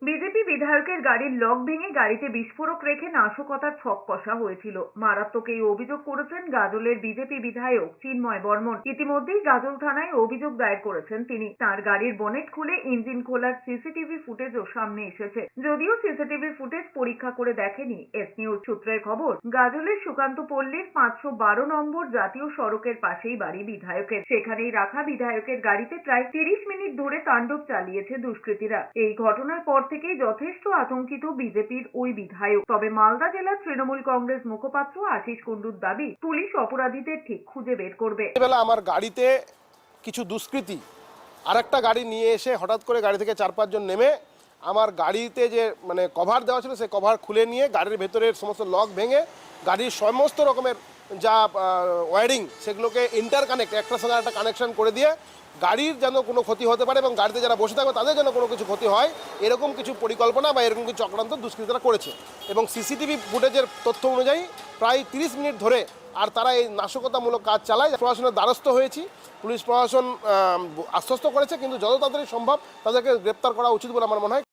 BJP বিধায়কের গাড়ির lock ভেঙে গাড়িতে বিস্ফোরক রেখে নাশকতার ছক কষা হয়েছিল। মারাত্মক এই অভিযোগ করেছেন গাজলের বিজেপি বিধায়ক চিন্ময় বর্মন। ইতিমধ্যেই গাজল থানায় অভিযোগ দায়ের করেছেন তিনি। তার গাড়ির বনেট খুলে ইঞ্জিন খোলার সিসিটিভি ফুটেজও সামনে এসেছে। যদিও সিসিটিভি ফুটেজ পরীক্ষা করে দেখেনি এস নিউজ। সূত্রের খবর, গাজলের সুকান্ত পল্লীর 512 নম্বর জাতীয় সড়কের পাশেই বাড়ি বিধায়কের। সেখানেই রাখা বিধায়কের গাড়িতে প্রায় 30 মিনিট ধরে তাণ্ডব চালিয়েছে দুষ্কৃতীরা। এই ঘটনার পর থেকেই যথেষ্ট আতঙ্কিত বিজেপির ওই বিধায়ক। তবে মালদা জেলার তৃণমূল কংগ্রেস মুখপাত্র আশিস কুন্ডুর দাবি, পুলিশ অপরাধীদের ঠিক খুঁজে বের করবে। বেলা আমার গাড়িতে কিছু দুষ্কৃতী আরেকটা গাড়ি নিয়ে এসে হঠাৎ করে গাড়ি থেকে 4-5 জন নেমে আমার গাড়িতে যে কভার দেওয়া ছিল সেই কভার খুলে নিয়ে গাড়ির ভেতরের সমস্ত লক ভেঙে গাড়ির সমস্ত রকমের যা ওয়্যারিং সেগুলোকে ইন্টারকানেক্ট একটার সঙ্গে একটা কানেকশন করে দিয়ে গাড়ির যেন কোনো ক্ষতি হতে পারে এবং গাড়িতে যারা বসে থাকবে তাদের যেন কোনো কিছু ক্ষতি হয় এরকম কিছু পরিকল্পনা বা এরকম কিছু চক্রান্ত দুষ্কৃতীরা করেছে। এবং সিসিটিভি ফুটেজের তথ্য অনুযায়ী প্রায় 30 মিনিট ধরে আর তারা এই নাশকতামূলক কাজ চালায়। প্রশাসনের দ্বারস্থ হয়েছি, পুলিশ প্রশাসন আশ্বস্ত করেছে, কিন্তু যত তাড়াতাড়ি সম্ভব তাদেরকে গ্রেপ্তার করা উচিত বলে আমার মনে হয়।